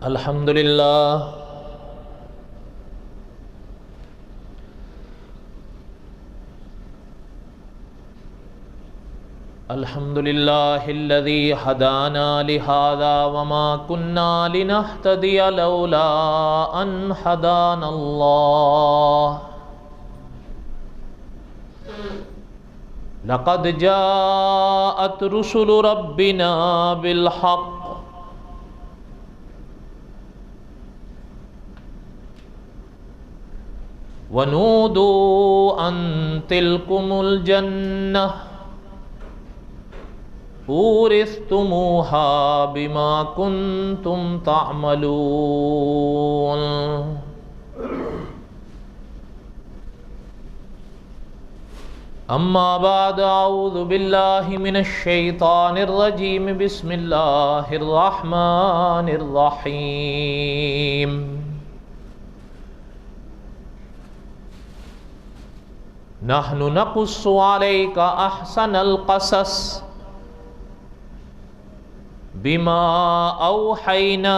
الحمد للہ الحمد للہ الذی ہدانا لہذا وما كنا لنہتدی لولا ان ہدانا اللہ لقد جاءت رسل ربنا بالحق وَنُودُوا أَن تِلْكُمُ الْجَنَّةُ أُورِثْتُمُوهَا بِمَا كُنْتُمْ تَعْمَلُونَ أما بعد أعوذ بالله من الشيطان الرجيم بسم الله الرحمن الرحيم نحن نقص عليك أحسن القصص بما أوحينا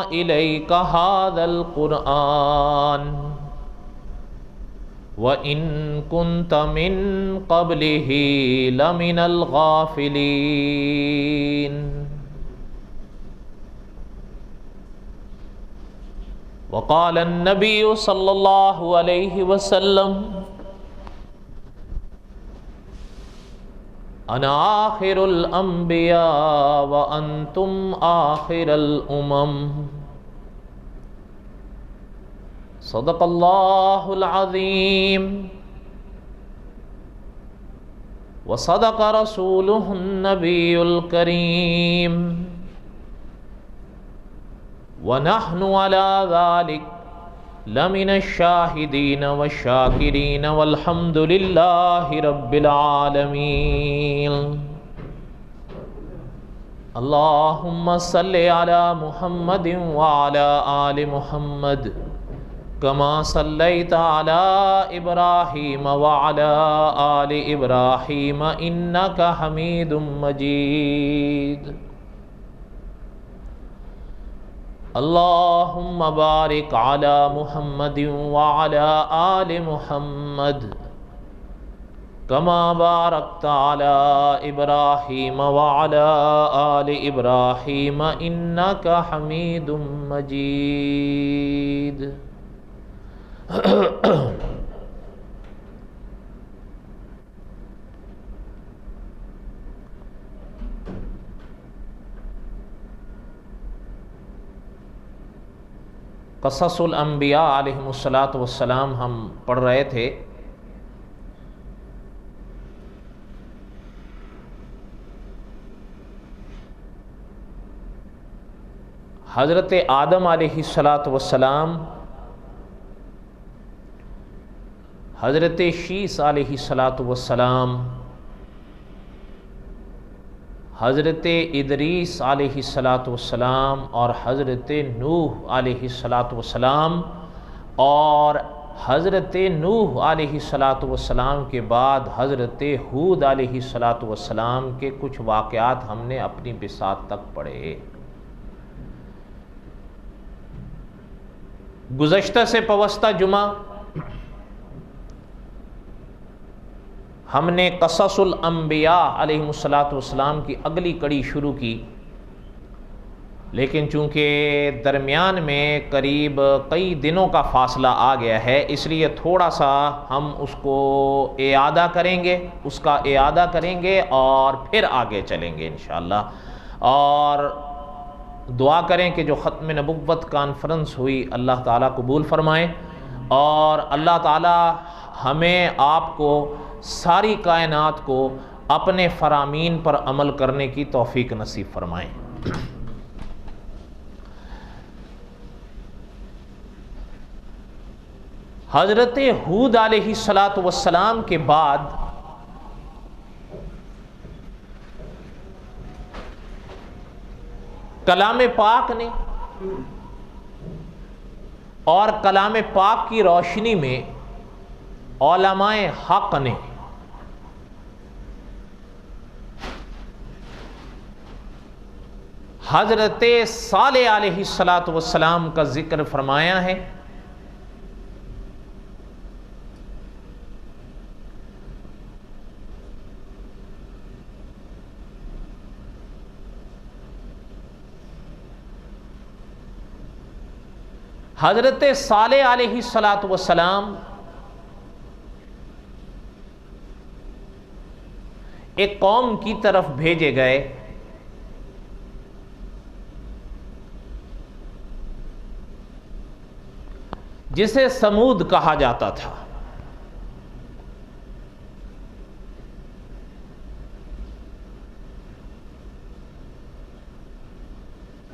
إليك هذا القرآن وإن كنت من قبله لمن الغافلين وقال النبي صلى الله عليه وسلم انا آخر الانبیاء وانتم آخر الامم صدق اللہ العظیم وصدق رسولہ النبی الکریم ونحن على ذلك لمن الشاہدین والشاکرین والحمد للہ رب العالمین اللہم صلی علی محمد وعلی آل محمد کما صلیت علی ابراہیم وعلی آل ابراہیم انک حمید مجید اللہم بارک علی محمد وعلی آل محمد کما بارکت علی ابراہیم وعلی آل ابراہیم انک حمید مجید قصص الانبیاء علیہم الصلاۃ والسلام ہم پڑھ رہے تھے۔ حضرت آدم علیہ الصلاۃ والسلام، حضرت شیس علیہ الصلاۃ والسلام، حضرت ادریس علیہ الصلاۃ والسلام اور حضرت نوح علیہ الصلاۃ والسلام، اور حضرت نوح علیہ الصلاۃ والسلام کے بعد حضرت ہود علیہ الصلاۃ والسلام کے کچھ واقعات ہم نے اپنی بساط تک پڑھے۔ گزشتہ سے پوستہ جمعہ ہم نے قصص الانبیاء علیہم الصلاۃ والسلام کی اگلی کڑی شروع کی، لیکن چونکہ درمیان میں قریب کئی دنوں کا فاصلہ آ گیا ہے، اس لیے تھوڑا سا ہم اس کو اعادہ کریں گے، اس کا اعادہ کریں گے اور پھر آگے چلیں گے انشاءاللہ۔ اور دعا کریں کہ جو ختم نبوت کانفرنس ہوئی اللہ تعالیٰ قبول فرمائیں، اور اللہ تعالیٰ ہمیں آپ کو ساری کائنات کو اپنے فرامین پر عمل کرنے کی توفیق نصیب فرمائیں۔ حضرت ہود علیہ الصلاۃ والسلام کے بعد کلام پاک نے اور کلام پاک کی روشنی میں علماء حق نے حضرت صالح علیہ السلام کا ذکر فرمایا ہے۔ حضرت صالح علیہ السلام ایک قوم کی طرف بھیجے گئے جسے سمود کہا جاتا تھا۔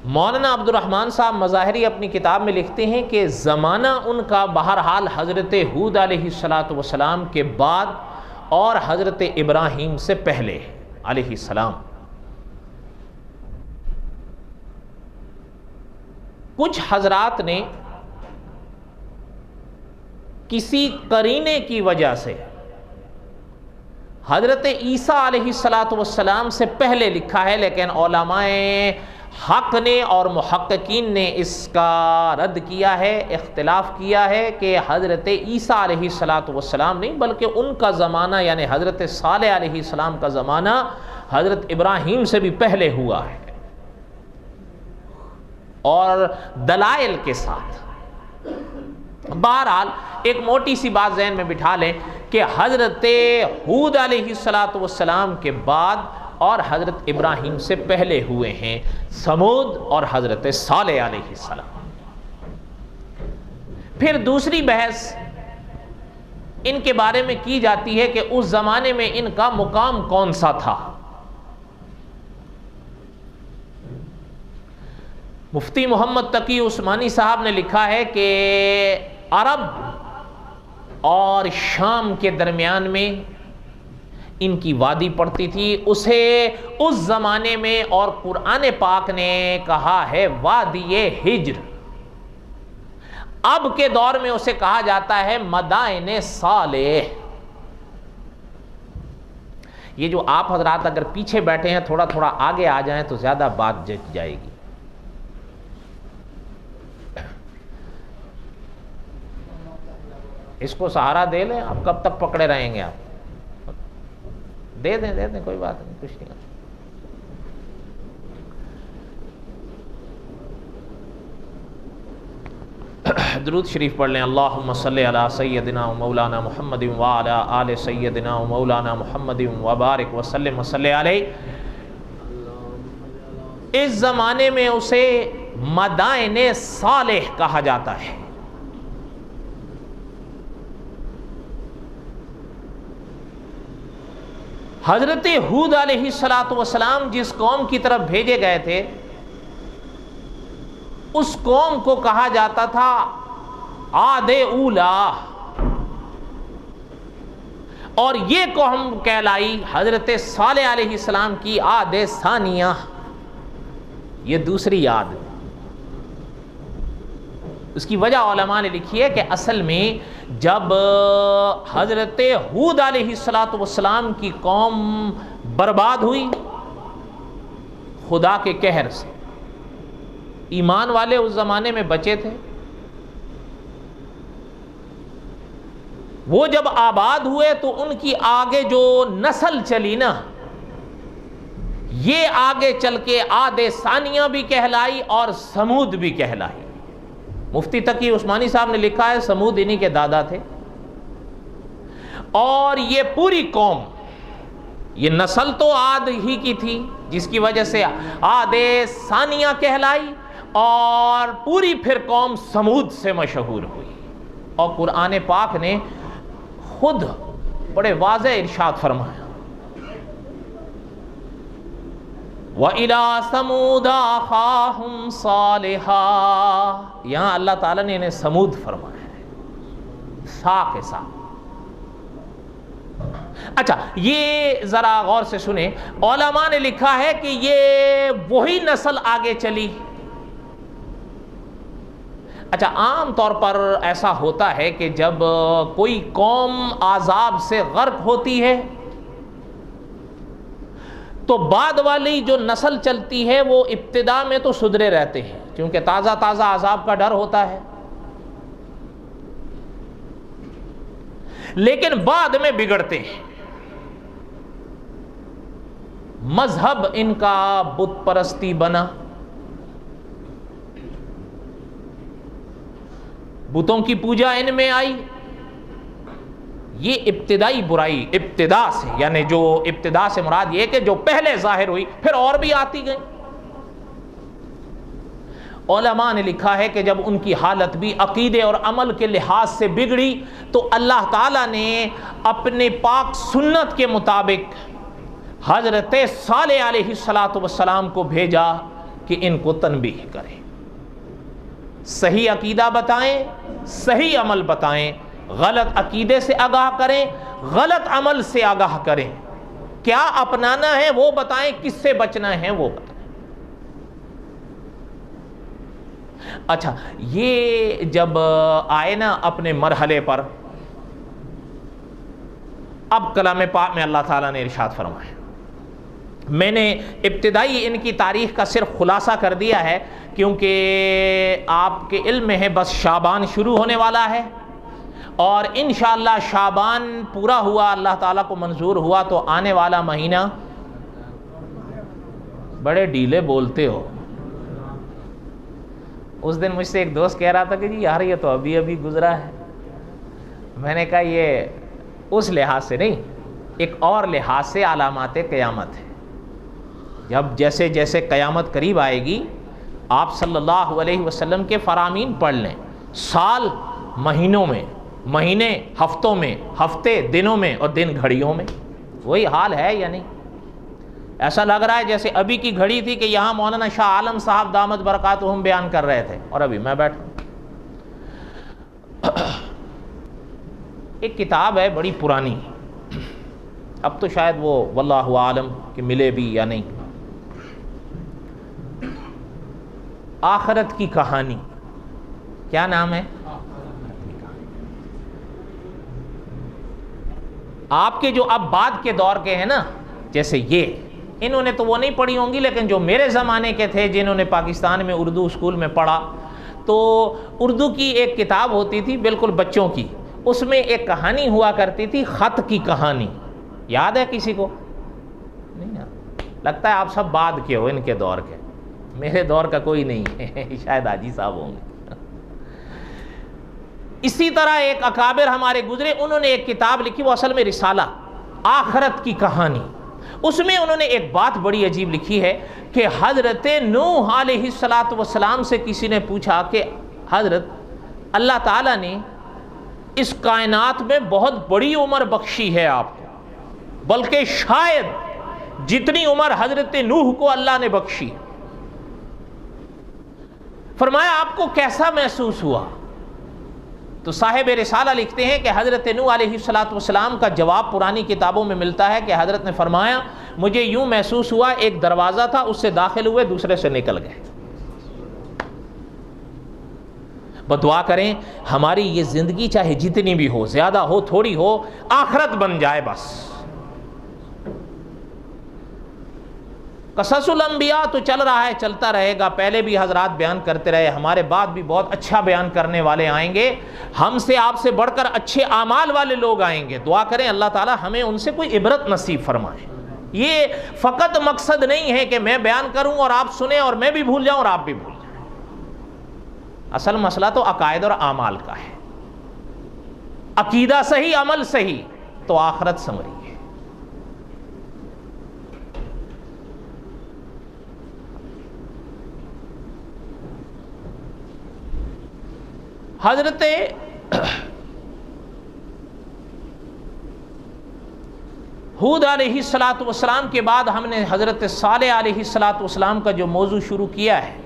مولانا عبد الرحمن صاحب مظاہری اپنی کتاب میں لکھتے ہیں کہ زمانہ ان کا بہرحال حضرت ہود علیہ السلام کے بعد اور حضرت ابراہیم سے پہلے علیہ السلام۔ کچھ حضرات نے کسی قرینے کی وجہ سے حضرت عیسیٰ علیہ السلام سے پہلے لکھا ہے، لیکن علماء حق نے اور محققین نے اس کا رد کیا ہے، اختلاف کیا ہے کہ حضرت عیسیٰ علیہ السلام نہیں بلکہ ان کا زمانہ یعنی حضرت صالح علیہ السلام کا زمانہ حضرت ابراہیم سے بھی پہلے ہوا ہے، اور دلائل کے ساتھ۔ بہرحال ایک موٹی سی بات ذہن میں بٹھا لیں کہ حضرت ہود علیہ السلام کے بعد اور حضرت ابراہیم سے پہلے ہوئے ہیں سمود اور حضرت صالح علیہ السلام۔ پھر دوسری بحث ان کے بارے میں کی جاتی ہے کہ اس زمانے میں ان کا مقام کون سا تھا۔ مفتی محمد تقی عثمانی صاحب نے لکھا ہے کہ عرب اور شام کے درمیان میں ان کی وادی پڑتی تھی، اسے اس زمانے میں اور قرآن پاک نے کہا ہے وادی ہجر، اب کے دور میں اسے کہا جاتا ہے مدائن صالح۔ یہ جو آپ حضرات اگر پیچھے بیٹھے ہیں تھوڑا تھوڑا آگے آ جائیں تو زیادہ بات جچ جائے گی۔ اس کو سہارا دے لیں، اب کب تک پکڑے رہیں گے آپ؟ دے دیں کوئی بات نہیں، کچھ نہیں۔ درود شریف پڑھ لیں۔ اللہم صلی علی سیدنا و مولانا محمد وعلی آل سیدنا و مولانا محمد وبارک وسلم وصلی علیہ۔ اس زمانے میں اسے مدائن صالح کہا جاتا ہے۔ حضرت ہود علیہ السلام جس قوم کی طرف بھیجے گئے تھے اس قوم کو کہا جاتا تھا عاد اولا، اور یہ قوم کہلائی حضرت صالح علیہ السلام کی عاد ثانیہ، یہ دوسری عاد۔ اس کی وجہ علماء نے لکھی ہے کہ اصل میں جب حضرت ہود علیہ السلام کی قوم برباد ہوئی خدا کے قہر سے، ایمان والے اس زمانے میں بچے تھے، وہ جب آباد ہوئے تو ان کی آگے جو نسل چلی نا، یہ آگے چل کے عاد ثانیہ بھی کہلائی اور سمود بھی کہلائی۔ مفتی تقی عثمانی صاحب نے لکھا ہے سمود انہی کے دادا تھے، اور یہ پوری قوم، یہ نسل تو عاد ہی کی تھی جس کی وجہ سے عاد ثانیہ کہلائی، اور پوری پھر قوم سمود سے مشہور ہوئی۔ اور قرآن پاک نے خود بڑے واضح ارشاد فرمایا وَإِلَىٰ ثَمُودَ أَخَاهُمْ صَالِحًا، یہاں اللہ تعالیٰ نے انہیں سمود فرمایا ہے سا کے ساتھ۔ اچھا یہ ذرا غور سے سنیں، علماء نے لکھا ہے کہ یہ وہی نسل آگے چلی۔ اچھا عام طور پر ایسا ہوتا ہے کہ جب کوئی قوم عذاب سے غرق ہوتی ہے تو بعد والی جو نسل چلتی ہے وہ ابتدا میں تو سدھرے رہتے ہیں کیونکہ تازہ تازہ عذاب کا ڈر ہوتا ہے، لیکن بعد میں بگڑتے ہیں۔ مذہب ان کا بت پرستی بنا، بتوں کی پوجا ان میں آئی۔ یہ ابتدائی برائی ابتدا سے، یعنی جو ابتدا سے مراد یہ کہ جو پہلے ظاہر ہوئی پھر اور بھی آتی گئی۔ علماء نے لکھا ہے کہ جب ان کی حالت بھی عقیدے اور عمل کے لحاظ سے بگڑی تو اللہ تعالیٰ نے اپنے پاک سنت کے مطابق حضرت صالح علیہ السلام کو بھیجا کہ ان کو تنبیہ کریں، صحیح عقیدہ بتائیں، صحیح عمل بتائیں، غلط عقیدے سے آگاہ کریں، غلط عمل سے آگاہ کریں، کیا اپنانا ہے وہ بتائیں، کس سے بچنا ہے وہ بتائیں۔ اچھا، یہ جب آئے نا اپنے مرحلے پر، اب کلام پاک میں اللہ تعالیٰ نے ارشاد فرمایا، میں نے ابتدائی ان کی تاریخ کا صرف خلاصہ کر دیا ہے کیونکہ آپ کے علم میں ہے بس شعبان شروع ہونے والا ہے، اور انشاءاللہ شعبان پورا ہوا، اللہ تعالیٰ کو منظور ہوا تو آنے والا مہینہ، بڑے ڈھیلے بولتے ہو۔ اس دن مجھ سے ایک دوست کہہ رہا تھا کہ جی یار یہ تو ابھی ابھی گزرا ہے۔ میں نے کہا یہ اس لحاظ سے نہیں، ایک اور لحاظ سے علامات قیامت ہے۔ جب جیسے جیسے قیامت قریب آئے گی، آپ صلی اللہ علیہ وسلم کے فرامین پڑھ لیں، سال مہینوں میں، مہینے ہفتوں میں، ہفتے دنوں میں، اور دن گھڑیوں میں۔ وہی حال ہے یا نہیں؟ ایسا لگ رہا ہے جیسے ابھی کی گھڑی تھی کہ یہاں مولانا شاہ عالم صاحب دامت برکاتہم بیان کر رہے تھے اور ابھی میں بیٹھا ہوں۔ ایک کتاب ہے بڑی پرانی، اب تو شاید وہ واللہ عالم کہ ملے بھی یا نہیں، آخرت کی کہانی۔ کیا نام ہے؟ آپ کے جو اب بعد کے دور کے ہیں نا، جیسے یہ، انہوں نے تو وہ نہیں پڑھی ہوں گی، لیکن جو میرے زمانے کے تھے جنہوں نے پاکستان میں اردو اسکول میں پڑھا، تو اردو کی ایک کتاب ہوتی تھی بالکل بچوں کی، اس میں ایک کہانی ہوا کرتی تھی، خط کی کہانی۔ یاد ہے کسی کو؟ نہیں یاد، لگتا ہے آپ سب بعد کے ہو ان کے دور کے، میرے دور کا کوئی نہیں ہے، شاید حاجی صاحب ہوں گے۔ اسی طرح ایک اکابر ہمارے گزرے، انہوں نے ایک کتاب لکھی، وہ اصل میں رسالہ، آخرت کی کہانی۔ اس میں انہوں نے ایک بات بڑی عجیب لکھی ہے کہ حضرت نوح علیہ السلام سے کسی نے پوچھا کہ حضرت اللہ تعالیٰ نے اس کائنات میں بہت بڑی عمر بخشی ہے آپ کو، بلکہ شاید جتنی عمر حضرت نوح کو اللہ نے بخشی، فرمایا آپ کو کیسا محسوس ہوا؟ تو صاحب رسالہ لکھتے ہیں کہ حضرت نوح علیہ السلام کا جواب پرانی کتابوں میں ملتا ہے کہ حضرت نے فرمایا مجھے یوں محسوس ہوا ایک دروازہ تھا، اس سے داخل ہوئے دوسرے سے نکل گئے۔ بدعا کریں ہماری یہ زندگی چاہے جتنی بھی ہو، زیادہ ہو تھوڑی ہو، آخرت بن جائے بس۔ قصص الانبیاء تو چل رہا ہے، چلتا رہے گا، پہلے بھی حضرات بیان کرتے رہے، ہمارے بعد بھی بہت اچھا بیان کرنے والے آئیں گے، ہم سے آپ سے بڑھ کر اچھے اعمال والے لوگ آئیں گے۔ دعا کریں اللہ تعالی ہمیں ان سے کوئی عبرت نصیب فرمائے۔ یہ فقط مقصد نہیں ہے کہ میں بیان کروں اور آپ سنیں اور میں بھی بھول جاؤں اور آپ بھی بھول جائیں، اصل مسئلہ تو عقائد اور اعمال کا ہے۔ عقیدہ صحیح، عمل صحیح تو آخرت سنوری ہے۔ حضرت ہود علیہ السلام کے بعد ہم نے حضرت صالح علیہ السلام کا جو موضوع شروع کیا ہے،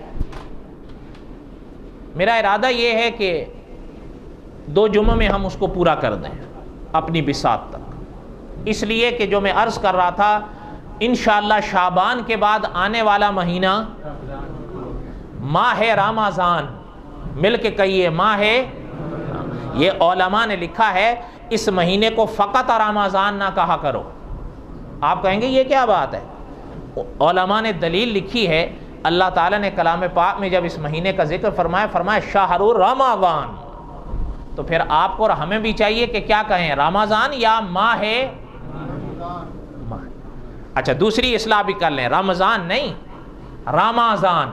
میرا ارادہ یہ ہے کہ 2 جمعوں میں ہم اس کو پورا کر دیں اپنی بساط تک، اس لیے کہ جو میں عرض کر رہا تھا انشاءاللہ شعبان کے بعد آنے والا مہینہ ماہ رمضان، مل کے کہیے ماہ، یہ علماء نے لکھا ہے اس مہینے کو فقط رمضان نہ کہا کرو۔ آپ کہیں گے یہ کیا بات ہے؟ علماء نے دلیل لکھی ہے، اللہ تعالیٰ نے کلام پاک میں جب اس مہینے کا ذکر فرمایا شہر رمضان، تو پھر آپ کو اور ہمیں بھی چاہیے کہ کیا کہیں، رمضان یا ماہ؟ اچھا دوسری اصلاح بھی کر لیں، رمضان نہیں رمضان،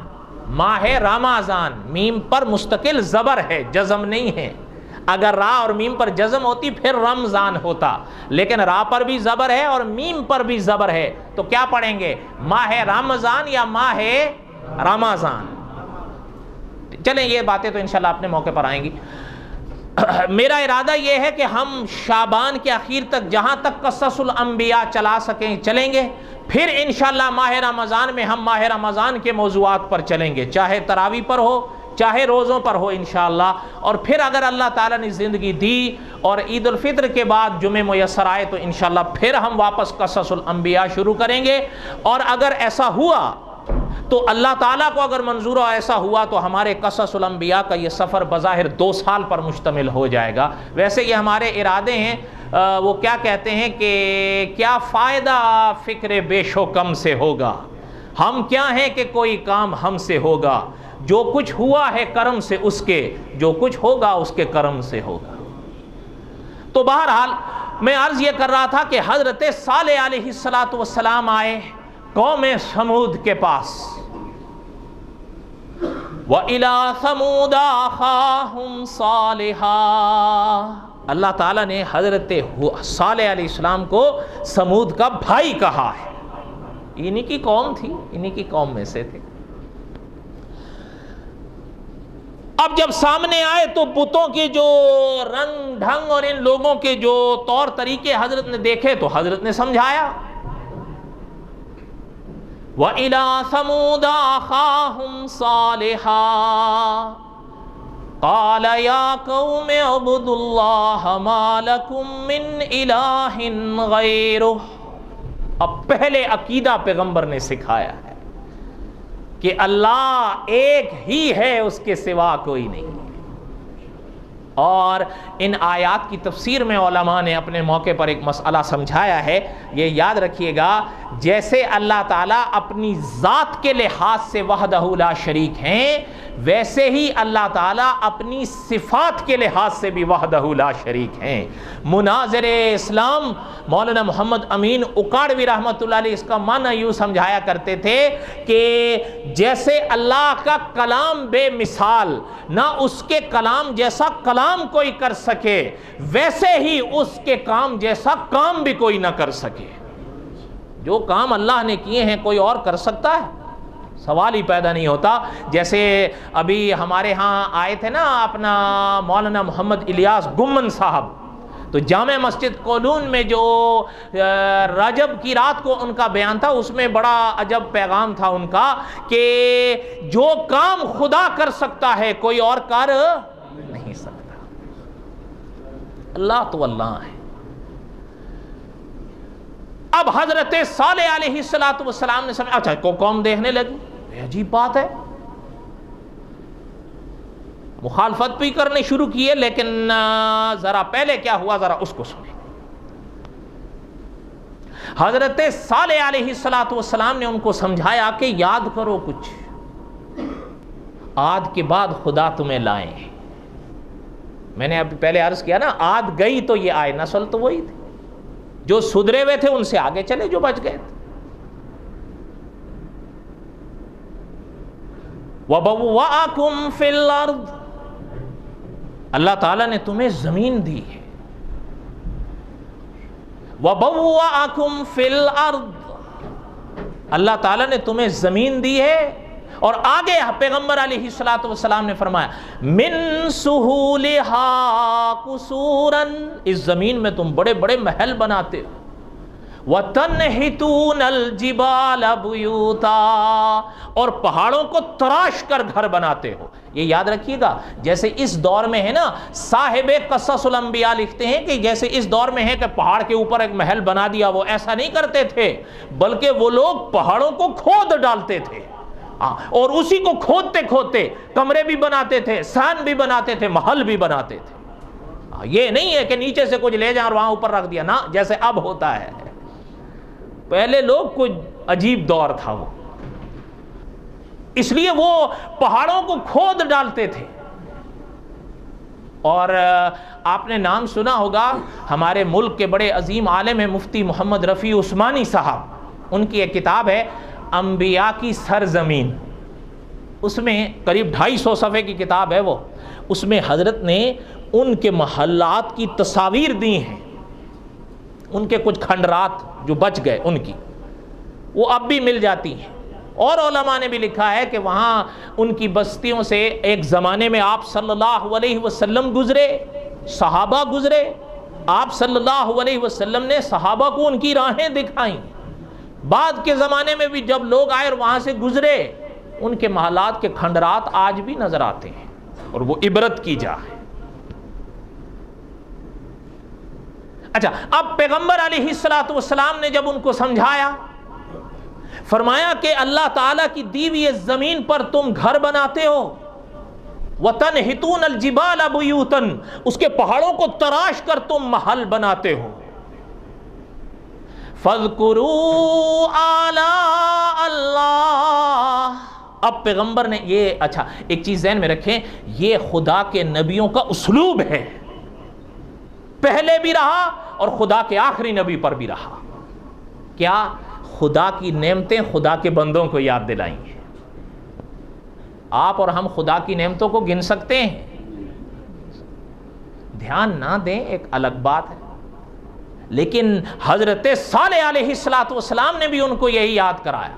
ماہ رمضان، میم پر مستقل زبر ہے، جزم نہیں ہے۔ اگر را اور میم پر جزم ہوتی پھر رمضان ہوتا، لیکن را پر بھی زبر ہے اور میم پر بھی زبر ہے، تو کیا پڑھیں گے، ماہ رمضان یا ماہ رمضان؟ چلیں یہ باتیں تو انشاءاللہ اپنے موقع پر آئیں گی۔ میرا ارادہ یہ ہے کہ ہم شعبان کے آخر تک جہاں تک قصص الانبیاء چلا سکیں چلیں گے، پھر انشاءاللہ ماہ رمضان میں ہم ماہ رمضان کے موضوعات پر چلیں گے، چاہے تراویح پر ہو چاہے روزوں پر ہو انشاءاللہ، اور پھر اگر اللہ تعالیٰ نے زندگی دی اور عید الفطر کے بعد جمعہ میسر آئے تو انشاءاللہ پھر ہم واپس قصص الانبیاء شروع کریں گے، اور اگر ایسا ہوا تو اللہ تعالیٰ کو اگر منظور ہو ایسا ہوا تو ہمارے قصص الانبیاء کا یہ سفر بظاہر 2 سال پر مشتمل ہو جائے گا۔ ویسے یہ ہمارے ارادے ہیں، وہ کیا کہتے ہیں کہ کیا فائدہ فکر بیش و کم سے ہوگا، ہم کیا ہیں کہ کوئی کام ہم سے ہوگا، جو کچھ ہوا ہے کرم سے اس کے، جو کچھ ہوگا اس کے کرم سے ہوگا۔ تو بہرحال میں عرض یہ کر رہا تھا کہ حضرت صالح علیہ السلام آئے قوم سمود کے پاس، وَإِلَىٰ ثَمُودَ أَخَاهُمْ صَالِحًا، اللہ تعالیٰ نے حضرت صالح علیہ السلام کو سمود کا بھائی کہا ہے، انہی کی قوم تھی، انہی کی قوم میں سے تھے۔ اب جب سامنے آئے تو بتوں کے جو رنگ ڈھنگ اور ان لوگوں کے جو طور طریقے حضرت نے دیکھے تو حضرت نے سمجھایا، وَإِلَىٰ ثَمُودَ أَخَاهُمْ صَالِحًا قَالَ يَا قَوْمِ اعْبُدُوا اللَّهَ مَا لَكُم مِّنْ إِلَٰهٍ غَيْرُهُ۔ اب پہلے عقیدہ پیغمبر نے سکھایا ہے کہ اللہ ایک ہی ہے، اس کے سوا کوئی نہیں۔ اور ان آیات کی تفسیر میں علماء نے اپنے موقع پر ایک مسئلہ سمجھایا ہے، یہ یاد رکھیے گا، جیسے اللہ تعالیٰ اپنی ذات کے لحاظ سے وحدہ لا شریک ہیں، ویسے ہی اللہ تعالیٰ اپنی صفات کے لحاظ سے بھی وحدہ لا شریک ہیں۔ مناظر اسلام مولانا محمد امین اکاڑوی رحمۃ اللہ علیہ اس کا معنی یوں سمجھایا کرتے تھے کہ جیسے اللہ کا کلام بے مثال، نہ اس کے کلام جیسا کلام کوئی کر سکے، ویسے ہی اس کے کام جیسا کام بھی کوئی نہ کر سکے۔ جو کام اللہ نے کیے ہیں کوئی اور کر سکتا ہے؟ سوال ہی پیدا نہیں ہوتا۔ جیسے ابھی ہمارے ہاں آئے تھے نا اپنا مولانا محمد الیاس گمن صاحب، تو جامع مسجد کولون میں جو رجب کی رات کو ان کا بیان تھا، اس میں بڑا عجب پیغام تھا ان کا کہ جو کام خدا کر سکتا ہے کوئی اور کر نہیں سکتا۔ اللہ تو اللہ ہے۔ اب حضرت صالح علیہ السلام نے سمجھا، اچھا کو قوم دیکھنے لگی، یہ عجیب بات ہے، مخالفت بھی کرنے شروع کیے، لیکن ذرا پہلے کیا ہوا ذرا اس کو سنیں۔ حضرت صالح علیہ السلام نے ان کو سمجھایا کہ یاد کرو کچھ، عاد کے بعد خدا تمہیں لائے۔ میں نے اب پہلے عرض کیا نا، عاد گئی تو یہ آئے، نسل تو وہی تھی، جو سدھرے ہوئے تھے ان سے آگے چلے جو بچ گئے تھے۔ وَبَوَّأَكُمْ فِي الْأَرْضِ، اللہ تعالیٰ نے تمہیں زمین دی ہے۔ وَبَوَّأَكُمْ فِي الْأَرْضِ، اللہ تعالیٰ نے تمہیں زمین دی ہے، اور آگے پیغمبر علیہ السلام نے فرمایا مِن سُهُولِهَا قُصُورًا، اس زمین میں تم بڑے بڑے محل بناتے ہو۔ وَتَنْحِتُونَ الْجِبَالَ بُيُوتًا، اور پہاڑوں کو تراش کر گھر بناتے ہو۔ یہ یاد رکھیے گا، جیسے اس دور میں ہے نا، صاحب قصص الانبیاء لکھتے ہیں کہ جیسے اس دور میں ہے کہ پہاڑ کے اوپر ایک محل بنا دیا، وہ ایسا نہیں کرتے تھے، بلکہ وہ لوگ پہاڑوں کو کھود ڈالتے تھے، اور اسی کو کھودتے کھودتے کمرے بھی بناتے تھے، سان بھی بناتے تھے، محل بھی بناتے تھے۔ یہ نہیں ہے کہ نیچے سے کچھ لے جائیں اور وہاں اوپر رکھ دیا، نا جیسے اب ہوتا ہے۔ پہلے لوگ کچھ عجیب دور تھا وہ، اس لیے وہ پہاڑوں کو کھود ڈالتے تھے. اور آپ نے نام سنا ہوگا ہمارے ملک کے بڑے عظیم عالم ہیں مفتی محمد رفیع عثمانی صاحب، ان کی ایک کتاب ہے انبیاء کی سرزمین، اس میں قریب 250 صفحے کی کتاب ہے وہ. اس میں حضرت نے ان کے محلات کی تصاویر دی ہیں، ان کے کچھ کھنڈرات جو بچ گئے ان کی، وہ اب بھی مل جاتی ہیں. اور علماء نے بھی لکھا ہے کہ وہاں ان کی بستیوں سے ایک زمانے میں آپ صلی اللہ علیہ وسلم گزرے، صحابہ گزرے، آپ صلی اللہ علیہ وسلم نے صحابہ کو ان کی راہیں دکھائیں. بعد کے زمانے میں بھی جب لوگ آئے اور وہاں سے گزرے، ان کے محلات کے کھنڈرات آج بھی نظر آتے ہیں اور وہ عبرت کی جا ہے. اچھا، اب پیغمبر علیہ السلام نے جب ان کو سمجھایا، فرمایا کہ اللہ تعالیٰ کی دی ہوئی زمین پر تم گھر بناتے ہو، وَتَنْحِتُونَ الْجِبَالَ بُيُوتًا، اس کے پہاڑوں کو تراش کر تم محل بناتے ہو. فَاذْكُرُوا آلَاءَ اللَّهِ، اب پیغمبر نے یہ، اچھا ایک چیز ذہن میں رکھیں، یہ خدا کے نبیوں کا اسلوب ہے، پہلے بھی رہا اور خدا کے آخری نبی پر بھی رہا. کیا؟ خدا کی نعمتیں خدا کے بندوں کو یاد دلائیں گے. آپ اور ہم خدا کی نعمتوں کو گن سکتے ہیں، دھیان نہ دیں ایک الگ بات ہے، لیکن حضرت صالح علیہ السلام نے بھی ان کو یہی یاد کرایا،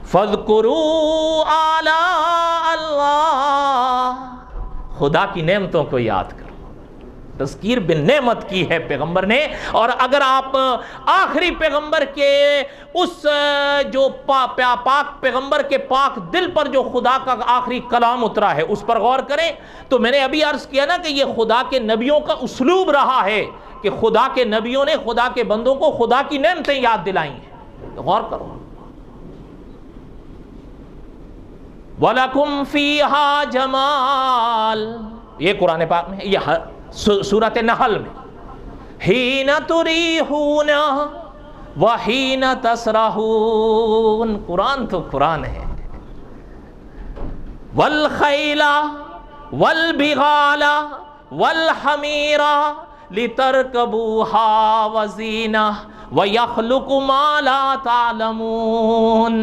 فَاذْكُرُوا آلَاءَ اللَّهِ، خدا کی نعمتوں کو یاد کرو. تذکیر بالنعمت کی ہے پیغمبر نے. اور اگر آپ آخری پیغمبر کے اس جو پاک پیغمبر کے پاک دل پر جو خدا کا آخری کلام اترا ہے اس پر غور کریں تو میں نے ابھی عرض کیا نا کہ یہ خدا کے نبیوں کا اسلوب رہا ہے کہ خدا کے نبیوں نے خدا کے بندوں کو خدا کی نعمتیں یاد دلائی ہیں. غور کرو. وَلَكُمْ فِيهَا جَمَالٌ، یہ قرآن پاک میں، یہ سورۃ نحل میں، حِينَ تُرِيحُونَ وَحِينَ تَسْرَحُونَ، قرآن تو قرآن ہے. وَالْخَيْلَ وَالْبِغَالَ وَالْحَمِيرَ لِتَرْكَبُوهَا وَزِينَةً وَيَخْلُقُ مَا لَا تَعْلَمُونَ.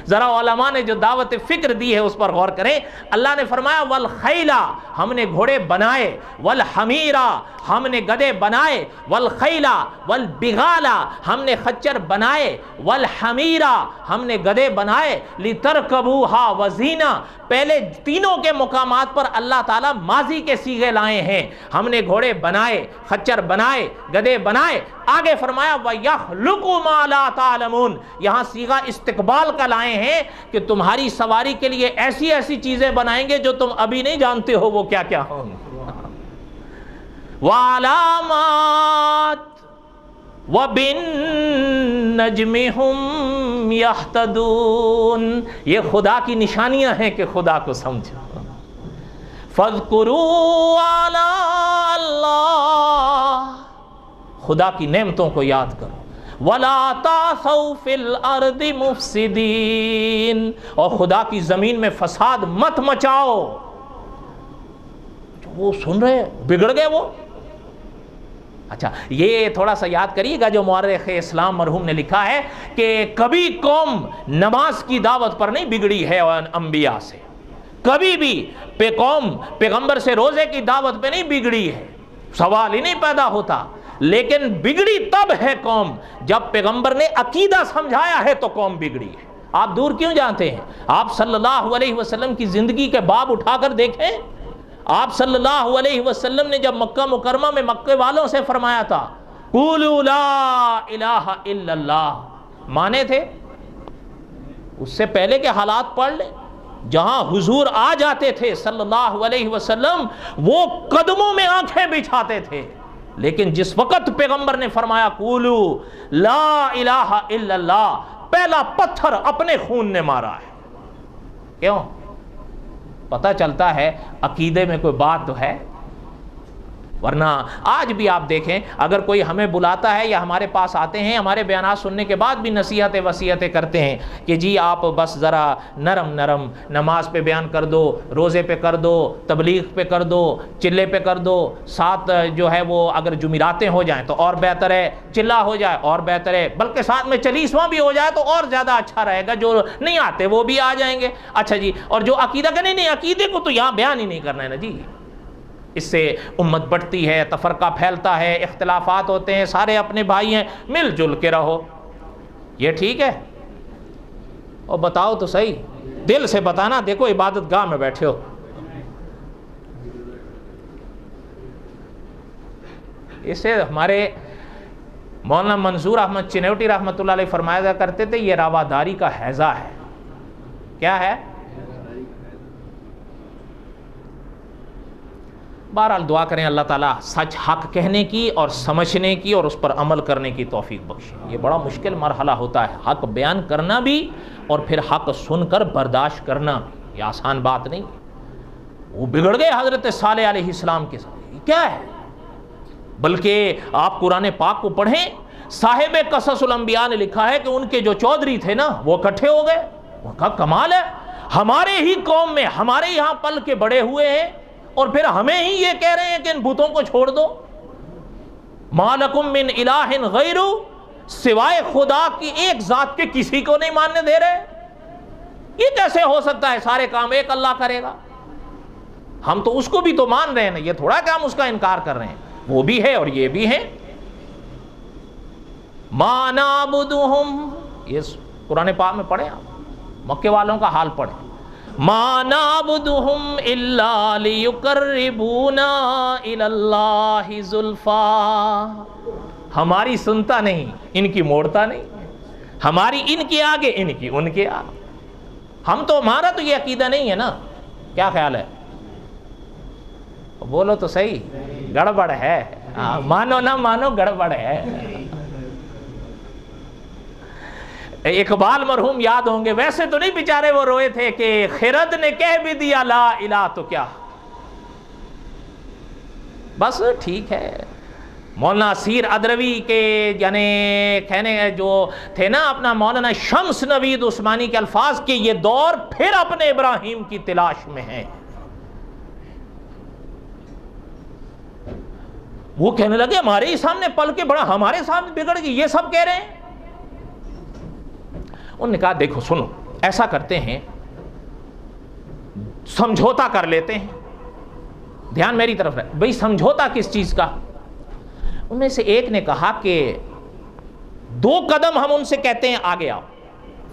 ذرا علماء نے جو دعوت فکر دی ہے اس پر غور کریں. اللہ نے فرمایا وَالْخَيْلَ، ہم نے گھوڑے بنائے، وَالْحَمِيرَ، ہم نے گدھے بنائے، وَالْخَيْلَ وَالْبِغَالَ، ہم نے خچر بنائے، وَالْحَمِيرَ، ہم نے گدھے بنائے، لِتَرْكَبُوهَا وَزِينَةً. پہلے تینوں کے مقامات پر اللہ تعالیٰ ماضی کے صیغے لائے ہیں. ہم نے گھوڑے بنائے، خچر بنائے، گدھے بنائے. آگے فرمایا وَيَخْلُقُ مَا لَا تَعْلَمُونَ، یہاں صیغہ استقبال کا لائے ہیں کہ تمہاری سواری کے لیے ایسی ایسی چیزیں بنائیں گے جو تم ابھی نہیں جانتے ہو وہ کیا کیا ہوں. وَعَلَامَاتٍ وَبِالنَّجْمِ هُمْ يَهْتَدُونَ، یہ خدا کی نشانیاں ہیں کہ خدا کو سمجھو. فَاذْكُرُوا آلَاءَ اللَّهِ، خدا کی نعمتوں کو یاد کرو. وَلَا تَعْثَوْا فِي الْأَرْضِ مُفْسِدِينَ، اور خدا کی زمین میں فساد مت مچاؤ. وہ سن رہے بگڑ گئے وہ. اچھا یہ تھوڑا سا یاد کریے گا جو مورخ اسلام مرحوم نے لکھا ہے کہ کبھی قوم نماز کی دعوت پر نہیں بگڑی ہے انبیاء سے، کبھی بھی قوم پیغمبر سے روزے کی دعوت پہ نہیں بگڑی ہے، سوال ہی نہیں پیدا ہوتا. لیکن بگڑی تب ہے قوم جب پیغمبر نے عقیدہ سمجھایا ہے تو قوم بگڑی ہے. آپ دور کیوں جانتے ہیں؟ آپ صلی اللہ علیہ وسلم کی زندگی کے باب اٹھا کر دیکھیں. آپ صلی اللہ علیہ وسلم نے جب مکہ مکرمہ میں مکے والوں سے فرمایا تھا قولوا لا الہ الا اللہ، مانے تھے؟ اس سے پہلے کے حالات پڑھ لیں. جہاں حضور آ جاتے تھے صلی اللہ علیہ وسلم وہ قدموں میں آنکھیں بچھاتے تھے. لیکن جس وقت پیغمبر نے فرمایا قولوا لا الہ الا اللہ، پہلا پتھر اپنے خون نے مارا ہے. کیوں؟ پتہ چلتا ہے عقیدے میں کوئی بات تو ہے. ورنہ آج بھی آپ دیکھیں اگر کوئی ہمیں بلاتا ہے یا ہمارے پاس آتے ہیں، ہمارے بیانات سننے کے بعد بھی نصیحتیں وصیتیں کرتے ہیں کہ جی آپ بس ذرا نرم نرم نماز پہ بیان کر دو، روزے پہ کر دو، تبلیغ پہ کر دو، چلے پہ کر دو، ساتھ جو ہے وہ اگر جمعراتیں ہو جائیں تو اور بہتر ہے، چلا ہو جائے اور بہتر ہے، بلکہ ساتھ میں چلیسواں بھی ہو جائے تو اور زیادہ اچھا رہے گا، جو نہیں آتے وہ بھی آ جائیں گے۔ اچھا جی، اور جو عقیدہ کا نہیں، عقیدے کو تو یہاں بیان ہی نہیں کرنا ہے نا جی، اس سے امت بڑھتی ہے، تفرقہ پھیلتا ہے، اختلافات ہوتے ہیں، سارے اپنے بھائی ہیں، مل جل کے رہو، یہ ٹھیک ہے؟ اور بتاؤ تو صحیح، دل سے بتانا، دیکھو عبادت گاہ میں بیٹھے ہو۔ اسے ہمارے مولانا منظور احمد چنوٹی رحمۃ اللہ علیہ فرمایا کرتے تھے، یہ رواداری کا ہیضہ ہے۔ کیا ہے؟ بہرحال دعا کریں اللہ تعالیٰ سچ حق کہنے کی اور سمجھنے کی اور اس پر عمل کرنے کی توفیق بخشے۔ یہ بڑا مشکل مرحلہ ہوتا ہے، حق بیان کرنا بھی اور پھر حق سن کر برداشت کرنا، یہ آسان بات نہیں۔ وہ بگڑ گئے حضرت صالح علیہ السلام کے ساتھ، یہ کیا ہے؟ بلکہ آپ قرآن پاک کو پڑھیں، صاحب قصص الانبیاء نے لکھا ہے کہ ان کے جو چودھری تھے نا وہ اکٹھے ہو گئے، وہ کہا کمال ہے، ہمارے ہی قوم میں ہمارے یہاں پل کے بڑے ہوئے ہیں اور پھر ہمیں ہی یہ کہہ رہے ہیں کہ ان بتوں کو چھوڑ دو، ما لکم من الہ غیر، سوائے خدا کی ایک ذات کے کسی کو نہیں ماننے دے رہے۔ یہ کیسے ہو سکتا ہے؟ سارے کام ایک اللہ کرے گا، ہم تو اس کو بھی تو مان رہے ہیں نا، یہ تھوڑا کہ ہم اس کا انکار کر رہے ہیں، وہ بھی ہے اور یہ بھی ہے۔ ما نعبدہم، یہ قرآن پاک میں پڑھیں، آپ مکے والوں کا حال پڑھیں، ما نعبدہم الا لیقربونا الی اللہ زلفا، ہماری سنتا نہیں، ان کی موڑتا نہیں، ہماری ان کے آگے، ان کی ان کے آگے، ہم تو ہمارا تو یہ عقیدہ نہیں ہے نا، کیا خیال ہے؟ بولو تو صحیح، گڑبڑ ہے، مانو نہ مانو گڑبڑ ہے۔ اقبال مرحوم یاد ہوں گے، ویسے تو نہیں بیچارے وہ روئے تھے کہ خرد نے کہہ بھی دیا لا الہ تو کیا، بس ٹھیک ہے۔ مولانا اسیر ادروی کے یعنی کہنے جو تھے نا اپنا مولانا شمس نوید عثمانی کے الفاظ کہ یہ دور پھر اپنے ابراہیم کی تلاش میں ہے، وہ کہنے لگے ہمارے ہی سامنے پل کے بڑا، ہمارے سامنے بگڑ گئی، یہ سب کہہ رہے ہیں۔ انہوں نے کہا دیکھو سنو، ایسا کرتے ہیں، سمجھوتا کر لیتے ہیں، دھیان میری طرف رہے بھئی، سمجھوتا کس چیز کا؟ ان میں سے ایک نے کہا کہ 2 قدم ہم ان سے کہتے ہیں آگے آؤ،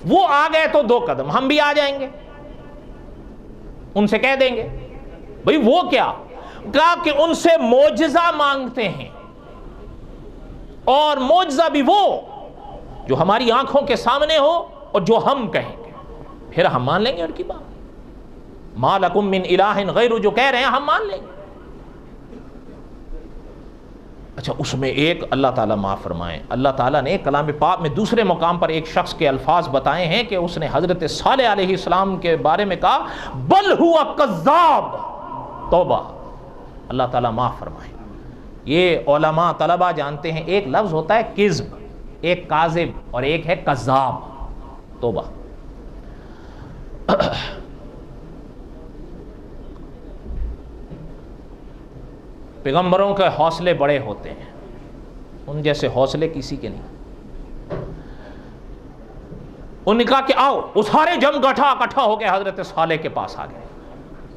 وہ آ گئے تو 2 قدم ہم بھی آ جائیں گے، ان سے کہہ دیں گے۔ بھئی وہ کیا؟ کہا کہ ان سے معجزہ مانگتے ہیں، اور معجزہ بھی وہ جو ہماری آنکھوں کے سامنے ہو اور جو ہم کہیں گے، پھر ہم مان لیں گے ان کی بات۔ ما لکم من الہ غیر جو کہہ رہے ہیں ہم مان لیں گے۔ اچھا، اس میں ایک اللہ تعالیٰ معاف فرمائیں، اللہ تعالیٰ نے کلام پاک میں دوسرے مقام پر ایک شخص کے الفاظ بتائے ہیں کہ اس نے حضرت صالح علیہ السلام کے بارے میں کہا بل ہوا کذاب، توبہ، اللہ تعالیٰ معاف فرمائیں۔ یہ علماء طلبہ جانتے ہیں، ایک لفظ ہوتا ہے کذب، ایک کاذب اور ایک ہے کذاب، توبہ۔ پیغمبروں کے حوصلے بڑے ہوتے ہیں، ان جیسے حوصلے کسی کے نہیں۔ انہوں نے کہا کہ آؤ، وہ سارے جم اکٹھا ہو گئے، حضرت صالح کے پاس آ گئے۔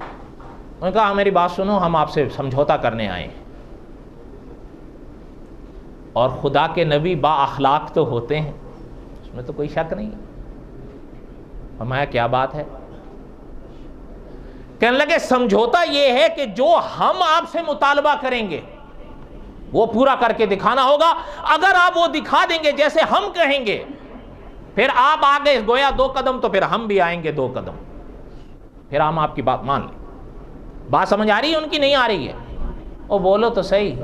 انہوں نے کہا میری بات سنو، ہم آپ سے سمجھوتا کرنے آئے ہیں، اور خدا کے نبی با اخلاق تو ہوتے ہیں، اس میں تو کوئی شک نہیں۔ فرمایا کیا بات ہے؟ کہنے لگے سمجھوتا یہ ہے کہ جو ہم آپ سے مطالبہ کریں گے وہ پورا کر کے دکھانا ہوگا، اگر آپ وہ دکھا دیں گے جیسے ہم کہیں گے، پھر آپ آگے گویا 2 قدم تو پھر ہم بھی آئیں گے 2 قدم، پھر ہم آپ کی بات مان لیں۔ بات سمجھ آ رہی ہے ان کی؟ نہیں آ رہی ہے؟ وہ بولو تو صحیح۔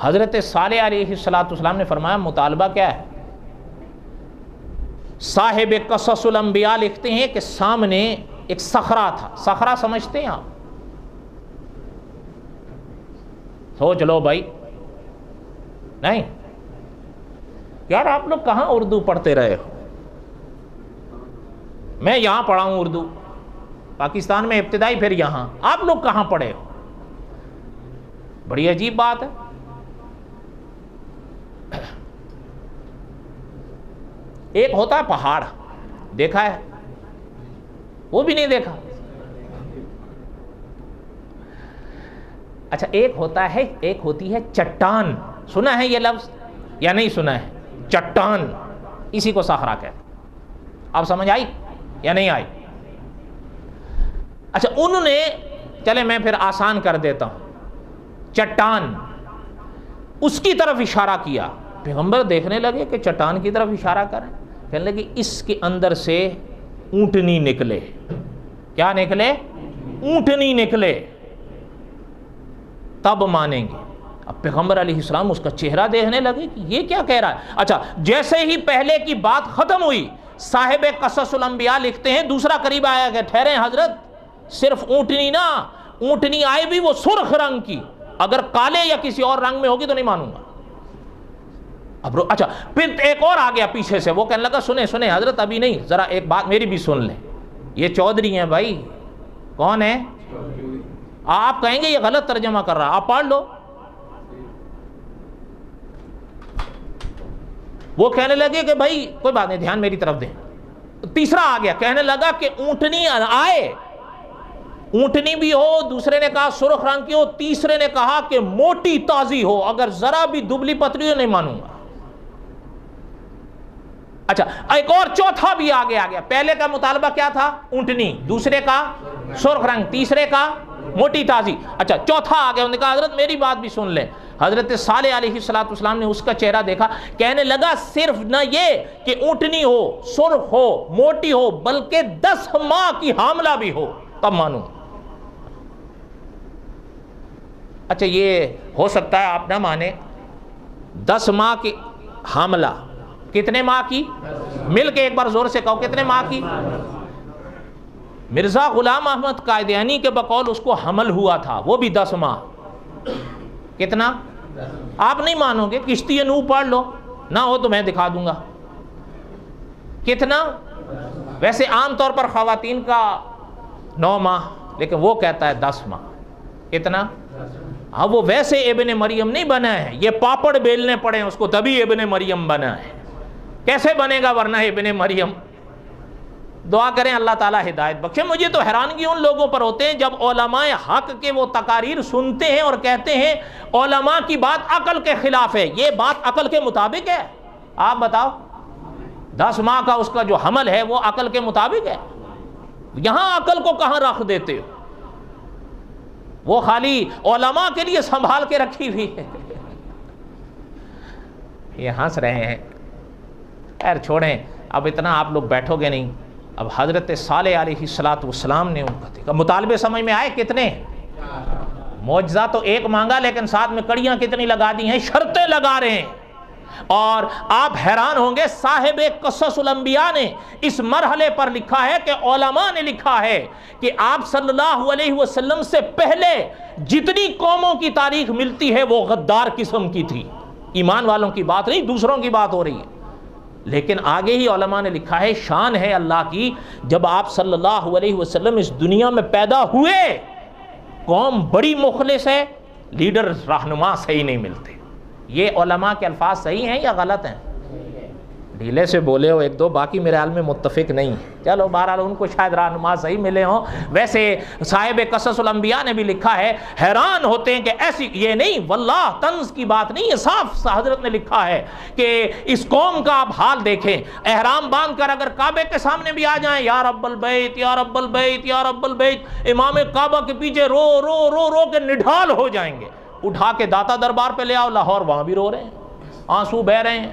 حضرت صالح علیہ السلام نے فرمایا مطالبہ کیا ہے؟ صاحب قصص الانبیاء لکھتے ہیں کہ سامنے ایک صخرہ تھا. صخرہ سمجھتے ہیں آپ؟ سوچ لو بھائی. نہیں یار آپ لوگ کہاں اردو پڑھتے رہے ہو؟ میں یہاں پڑھا ہوں اردو پاکستان میں ابتدائی، پھر یہاں. آپ لوگ کہاں پڑھے ہو؟ بڑی عجیب بات ہے. ایک ہوتا ہے پہاڑ، دیکھا ہے؟ وہ بھی نہیں دیکھا. اچھا ایک ہوتی ہے چٹان. سنا ہے یہ لفظ یا نہیں سنا ہے؟ چٹان، اسی کو صخرہ کہتے ہیں. آپ سمجھ آئی یا نہیں آئی؟ اچھا انہوں نے، چلے میں پھر آسان کر دیتا ہوں، چٹان اس کی طرف اشارہ کیا. پیغمبر دیکھنے لگے کہ چٹان کی طرف اشارہ کریں، کہنے لگے اس کے اندر سے اونٹنی نکلے. کیا نکلے؟ اونٹنی نکلے، تب مانیں گے. اب پیغمبر علیہ السلام اس کا چہرہ دیکھنے لگے کہ یہ کیا کہہ رہا ہے. اچھا جیسے ہی پہلے کی بات ختم ہوئی، صاحب قصص الانبیاء لکھتے ہیں دوسرا قریب آیا کہ ٹھہریں حضرت، صرف اونٹنی نہ، اونٹنی آئے بھی وہ سرخ رنگ کی، اگر کالے یا کسی اور رنگ میں ہوگی تو نہیں مانوں گا. اب اچھا پھر ایک اور آ گیا پیچھے سے، وہ کہنے لگا سنیں حضرت ابھی نہیں، ذرا ایک بات میری بھی سن لیں. یہ چودھری ہیں بھائی. کون ہے؟ آپ کہیں گے یہ غلط ترجمہ کر رہا، آپ پڑھ لو. وہ کہنے لگے کہ بھائی کوئی بات نہیں، دھیان میری طرف دیں. تیسرا آ گیا، کہنے لگا کہ اونٹنی آئے، اونٹنی بھی ہو، دوسرے نے کہا سرخ رنگ کی ہو، تیسرے نے کہا کہ موٹی تازی ہو، اگر ذرا بھی دبلی پتلی ہو نہیں مانوں گا. اچھا ایک اور چوتھا بھی آگے آ گیا. پہلے کا مطالبہ کیا تھا؟ اونٹنی، دوسرے کا سرخ رنگ، تیسرے کا موٹی تازی. اچھا چوتھا آ گیا، انہوں نے کہا حضرت میری بات بھی سن لیں. حضرت صالح علیہ السلام نے اس کا چہرہ دیکھا، کہنے لگا صرف نہ یہ کہ اونٹنی ہو، سرخ ہو، موٹی ہو، بلکہ 10 ماہ کی حاملہ بھی ہو تب مانوں. اچھا یہ ہو سکتا ہے آپ نہ مانے، 10 ماہ کی حاملہ، کتنے ماہ کی؟ مل کے ایک بار زور سے کہو کتنے ماہ کی؟ مرزا غلام احمد قادیانی کے بقول اس کو حمل ہوا تھا، وہ بھی 10 ماہ. کتنا؟ آپ نہیں مانو گے، کشتی نوح پڑھ لو، نہ ہو تو میں دکھا دوں گا. کتنا؟ ویسے عام طور پر خواتین کا 9 ماہ، لیکن وہ کہتا ہے 10 ماہ. کتنا؟ ہاں وہ ویسے ابن مریم نہیں بنا ہے، یہ پاپڑ بیلنے پڑے اس کو تبھی ابن مریم بنا ہے. کیسے بنے گا ورنہ ابن مریم؟ دعا کریں اللہ تعالیٰ ہدایت بخشے. مجھے تو حیرانگی ان لوگوں پر ہوتے ہیں جب علماء حق کے وہ تقاریر سنتے ہیں اور کہتے ہیں علماء کی بات عقل کے خلاف ہے. یہ بات عقل کے مطابق ہے؟ آپ بتاؤ، 10 ماہ کا اس کا جو حمل ہے وہ عقل کے مطابق ہے؟ یہاں عقل کو کہاں رکھ دیتے ہو؟ وہ خالی علماء کے لیے سنبھال کے رکھی ہوئی ہے. یہ ہنس رہے ہیں، خیر چھوڑیں، اب اتنا آپ لوگ بیٹھو گے نہیں. اب حضرت صالح علیہ السلام نے ان کا دیکھا. مطالبے سمجھ میں آئے کتنے؟ معجزہ تو ایک مانگا لیکن ساتھ میں کڑیاں کتنی لگا دی ہیں، شرطیں لگا رہے ہیں. اور آپ حیران ہوں گے صاحب قصص الانبیاء نے اس مرحلے پر لکھا ہے کہ علماء نے لکھا ہے کہ آپ صلی اللہ علیہ وسلم سے پہلے جتنی قوموں کی تاریخ ملتی ہے وہ غدار قسم کی تھی. ایمان والوں کی بات نہیں، دوسروں کی بات ہو رہی ہے. لیکن آگے ہی علماء نے لکھا ہے شان ہے اللہ کی، جب آپ صلی اللہ علیہ وسلم اس دنیا میں پیدا ہوئے قوم بڑی مخلص ہے، لیڈر رہنما صحیح نہیں ملتے. یہ علماء کے الفاظ صحیح ہیں یا غلط ہیں؟ ڈھیلے سے بولے ہو ایک دو، باقی میرے حال میں متفق نہیں. چلو بہرحال ان کو شاید رہنما صحیح ملے ہوں. ویسے صاحب قصص الانبیاء نے بھی لکھا ہے، حیران ہوتے ہیں کہ ایسی، یہ نہیں واللہ طنز کی بات نہیں، یہ صاف حضرت نے لکھا ہے کہ اس قوم کا آپ حال دیکھیں، احرام باندھ کر اگر کعبے کے سامنے بھی آ جائیں، یا رب البیت یا رب البیت یا رب البیت، امام کعبہ کے پیچھے رو رو رو رو کے نڈھال ہو جائیں گے. اٹھا کے داتا دربار پہ لے آؤ لاہور، وہاں بھی رو رہے ہیں، آنسو بہ رہے ہیں.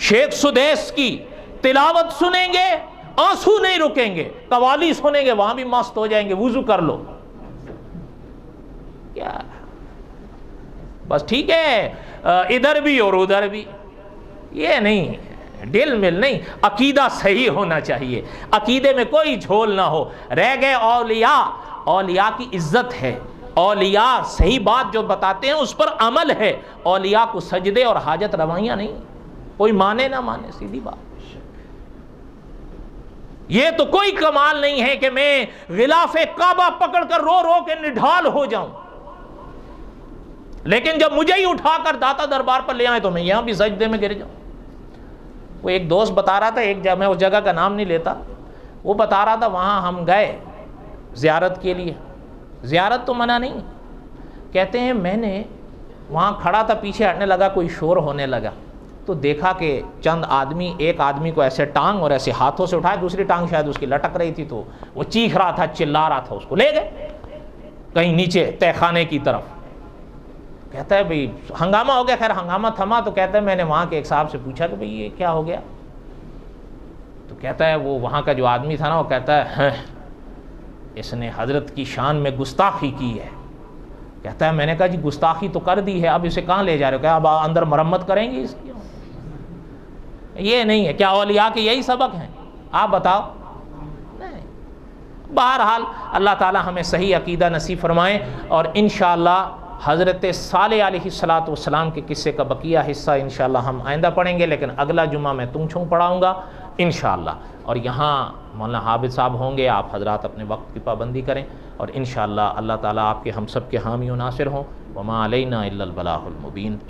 شیخ سدیس کی تلاوت سنیں گے آنسو نہیں رکیں گے، قوالی سنیں گے وہاں بھی مست ہو جائیں گے، وضو کر لو. کیا بس ٹھیک ہے ادھر بھی اور ادھر بھی، یہ نہیں. ڈل مل نہیں، عقیدہ صحیح ہونا چاہیے، عقیدے میں کوئی جھول نہ ہو۔ رہ گئے اولیاء، اولیاء کی عزت ہے، اولیاء صحیح بات جو بتاتے ہیں اس پر عمل ہے، اولیاء کو سجدے اور حاجت روائیاں نہیں، کوئی مانے نہ مانے، سیدھی بات۔ یہ تو کوئی کمال نہیں ہے کہ میں غلاف کعبہ پکڑ کر رو رو کے نڈھال ہو جاؤں، لیکن جب مجھے ہی اٹھا کر داتا دربار پر لے آئے تو میں یہاں بھی سجدے میں گر جاؤں۔ وہ ایک دوست بتا رہا تھا، ایک جگہ، میں اس جگہ کا نام نہیں لیتا، وہ بتا رہا تھا وہاں ہم گئے زیارت کے لیے، زیارت تو منع نہیں، کہتے ہیں میں نے وہاں کھڑا تھا، پیچھے ہٹنے لگا، کوئی شور ہونے لگا تو دیکھا کہ چند آدمی، ایک آدمی کو ایسے ٹانگ اور ایسے ہاتھوں سے اٹھائے، دوسری ٹانگ شاید اس کی لٹک رہی تھی تو وہ چیخ رہا تھا، چلا رہا تھا، اس کو لے گئے کہیں نیچے تہہ خانے کی طرف۔ کہتا ہے بھئی ہنگامہ ہو گیا، خیر ہنگامہ تھما تو کہتا ہے میں نے وہاں کے ایک صاحب سے پوچھا کہ بھئی یہ کیا ہو گیا، تو کہتا ہے وہ وہاں کا جو آدمی تھا نا، وہ کہتا ہے اس نے حضرت کی شان میں گستاخی کی ہے۔ کہتا ہے میں نے کہا جی گستاخی تو کر دی ہے، اب اسے کہاں لے جا رہے ہو؟ کہا اب اندر مرمت کریں گے اس کی؟ یہ نہیں ہے، کیا اولیاء کے یہی سبق ہیں؟ آپ بتاؤ۔ نہیں۔ بہرحال اللہ تعالی ہمیں صحیح عقیدہ نصیب فرمائیں، اور انشاءاللہ حضرت صالح علیہ السلام کے قصے کا بقیہ حصہ انشاءاللہ ہم آئندہ پڑھیں گے، لیکن اگلا جمعہ میں تم چھوں پڑھاؤں گا انشاءاللہ۔ اور یہاں مولانا حافظ صاحب ہوں گے، آپ حضرات اپنے وقت کی پابندی کریں، اور انشاءاللہ اللہ تعالیٰ آپ کے ہم سب کے حامی و ناصر ہوں۔ وما علینا الا البلاغ المبین۔